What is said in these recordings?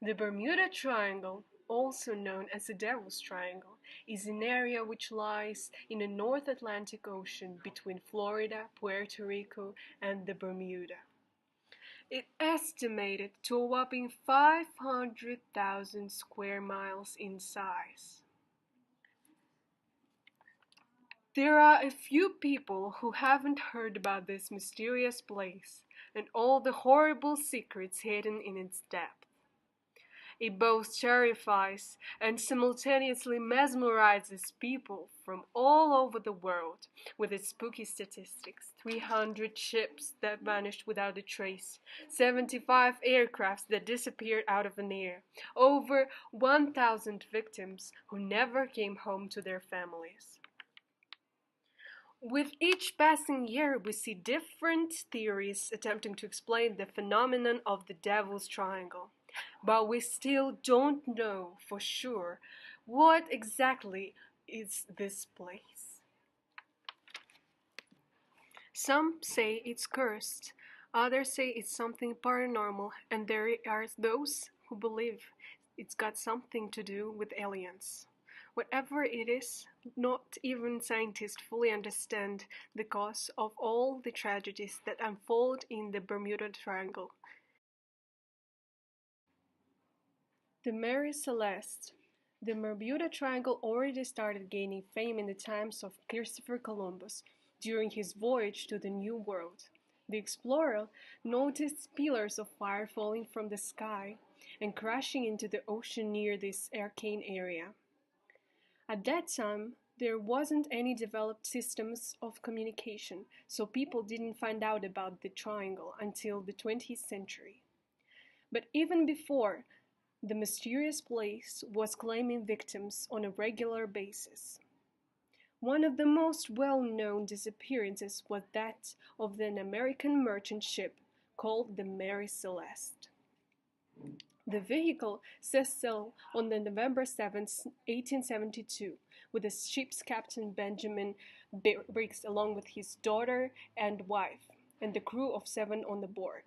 The Bermuda Triangle, also known as the Devil's Triangle, is an area which lies in the North Atlantic Ocean between Florida, Puerto Rico, and the Bermuda. It estimated to a whopping 500,000 square miles in size. There are a few people who haven't heard about this mysterious place and all the horrible secrets hidden in its depths. It both terrifies and simultaneously mesmerizes people from all over the world with its spooky statistics: 300 ships that vanished without a trace, 75 aircrafts that disappeared out of thin air, over 1,000 victims who never came home to their families. With each passing year, we see different theories attempting to explain the phenomenon of the Devil's Triangle, but we still don't know for sure what exactly is this place. Some say it's cursed, others say it's something paranormal, and there are those who believe it's got something to do with aliens. Whatever it is, not even scientists fully understand the cause of all the tragedies that unfold in the Bermuda Triangle. The Mary Celeste. The Bermuda Triangle already started gaining fame in the times of Christopher Columbus during his voyage to the New World. The explorer noticed pillars of fire falling from the sky and crashing into the ocean near this arcane area. At that time, there wasn't any developed systems of communication, so people didn't find out about the triangle until the 20th century. But even before, the mysterious place was claiming victims on a regular basis. One of the most well-known disappearances was that of an American merchant ship called the Mary Celeste. The vehicle set sail on November 7, 1872, with the ship's captain Benjamin Briggs along with his daughter and wife, and the crew of 7 on the board.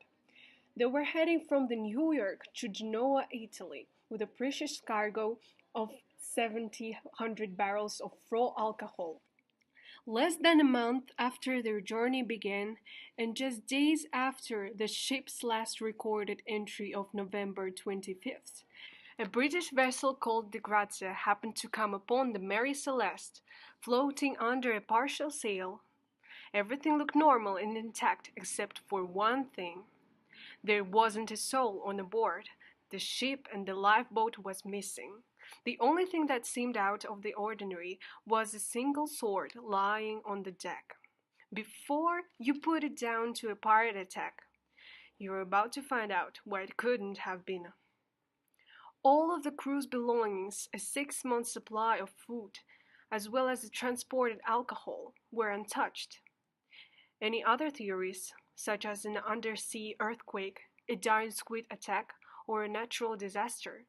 They were heading from the New York to Genoa, Italy, with a precious cargo of 700 barrels of raw alcohol. Less than a month after their journey began, and just days after the ship's last recorded entry of November 25th, a British vessel called the Grazia happened to come upon the Mary Celeste, floating under a partial sail. Everything looked normal and intact except for one thing. There wasn't a soul on board. The ship and the lifeboat was missing. The only thing that seemed out of the ordinary was a single sword lying on the deck. Before you put it down to a pirate attack, you're about to find out where it couldn't have been. All of the crew's belongings, a 6-month supply of food, as well as the transported alcohol, were untouched. Any other theories, such as an undersea earthquake, a giant squid attack, or a natural disaster,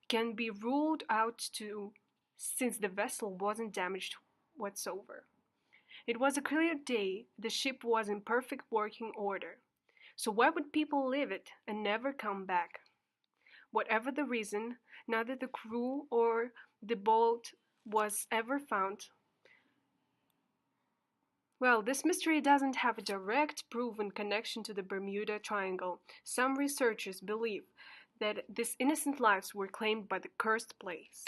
can be ruled out too, since the vessel wasn't damaged whatsoever. It was a clear day, the ship was in perfect working order. So why would people leave it and never come back? Whatever the reason, neither the crew or the boat was ever found. Well, this mystery doesn't have a direct proven connection to the Bermuda Triangle. Some researchers believe that these innocent lives were claimed by the cursed place.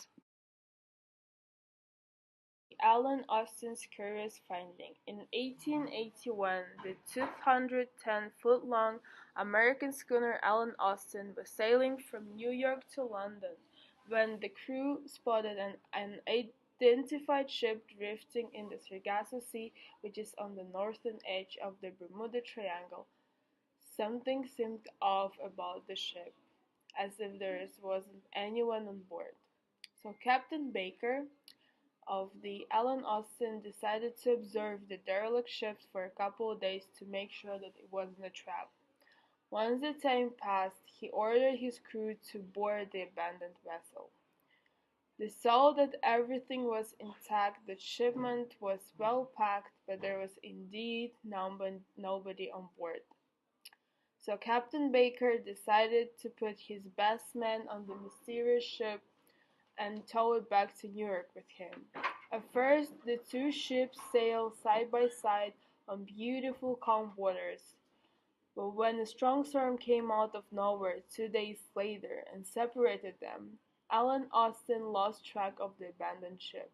Alan Austin's curious finding. In 1881, the 210-foot-long American schooner Alan Austin was sailing from New York to London when the crew spotted an unidentified ship drifting in the Sargasso Sea, which is on the northern edge of the Bermuda Triangle. Something seemed off about the ship, as if there wasn't anyone on board. So Captain Baker of the Alan Austin decided to observe the derelict ship for a couple of days to make sure that it wasn't a trap. Once the time passed, he ordered his crew to board the abandoned vessel. They saw that everything was intact, the shipment was well packed, but there was indeed nobody on board. So Captain Baker decided to put his best men on the mysterious ship and tow it back to New York with him. At first, the two ships sailed side by side on beautiful calm waters, but when a strong storm came out of nowhere 2 days later and separated them, Alan Austen lost track of the abandoned ship.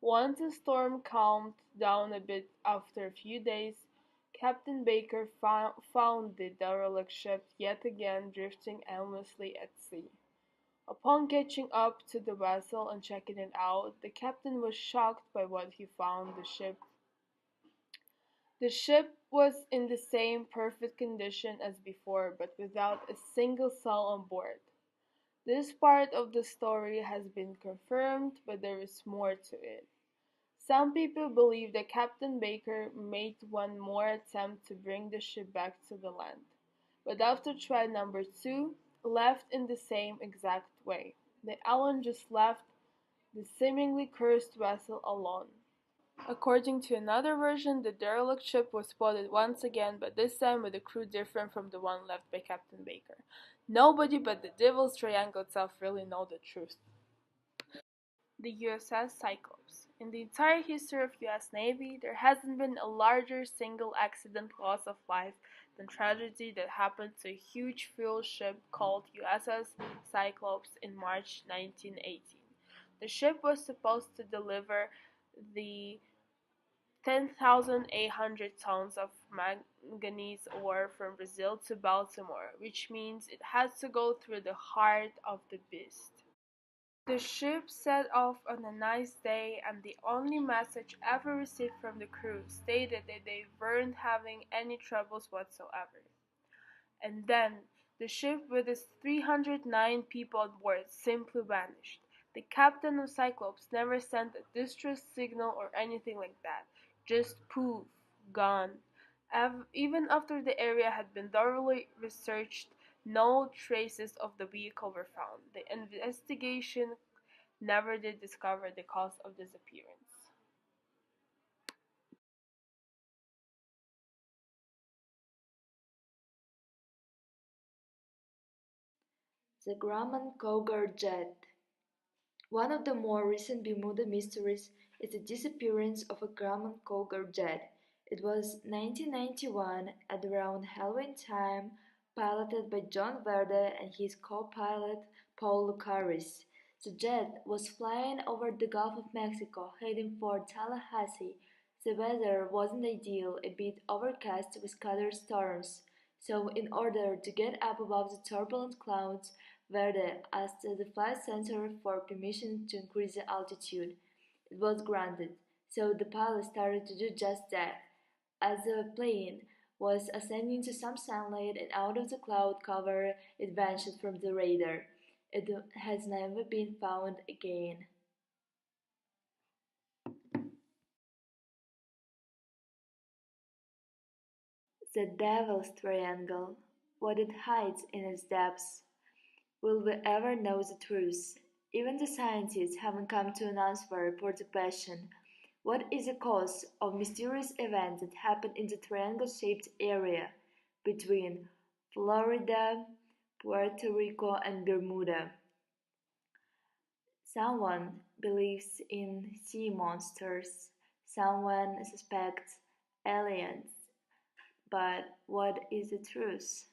Once the storm calmed down a bit after a few days, Captain Baker found the derelict ship yet again drifting aimlessly at sea. Upon catching up to the vessel and checking it out, the captain was shocked by what he found. The ship was in the same perfect condition as before, but without a single soul on board. This part of the story has been confirmed, but there is more to it. Some people believe that Captain Baker made one more attempt to bring the ship back to the land, but after try number two, left in the same exact way. The Allen just left the seemingly cursed vessel alone. According to another version, the derelict ship was spotted once again, but this time with a crew different from the one left by Captain Baker. Nobody but the Devil's Triangle itself really know the truth. The USS Cyclops. In the entire history of US Navy, there hasn't been a larger single accident loss of life than tragedy that happened to a huge fuel ship called USS Cyclops in March 1918. The ship was supposed to deliver the 10,800 tons of manganese ore from Brazil to Baltimore, which means it had to go through the heart of the beast. The ship set off on a nice day, and the only message ever received from the crew stated that they weren't having any troubles whatsoever. And then, the ship with its 309 people on board simply vanished. The captain of Cyclops never sent a distress signal or anything like that. Just poof, gone. Even after the area had been thoroughly researched, no traces of the vehicle were found. The investigation never did discover the cause of disappearance. The Grumman Cougar Jet. One of the more recent Bermuda mysteries is the disappearance of a Grumman Cougar jet. It was 1991 at around Halloween time, piloted by John Verde and his co-pilot Paul Lucaris. The jet was flying over the Gulf of Mexico, heading for Tallahassee. The weather wasn't ideal, a bit overcast with scattered storms. So, in order to get up above the turbulent clouds, Verde asked the flight center for permission to increase the altitude. It was granted, so the pilot started to do just that. As the plane was ascending to some sunlight and out of the cloud cover, it vanished from the radar. It has never been found again. The Devil's Triangle, what it hides in its depths. Will we ever know the truth? Even the scientists haven't come to an answer for the question. What is the cause of mysterious events that happen in the triangle-shaped area between Florida, Puerto Rico, and Bermuda? Someone believes in sea monsters, someone suspects aliens, but what is the truth?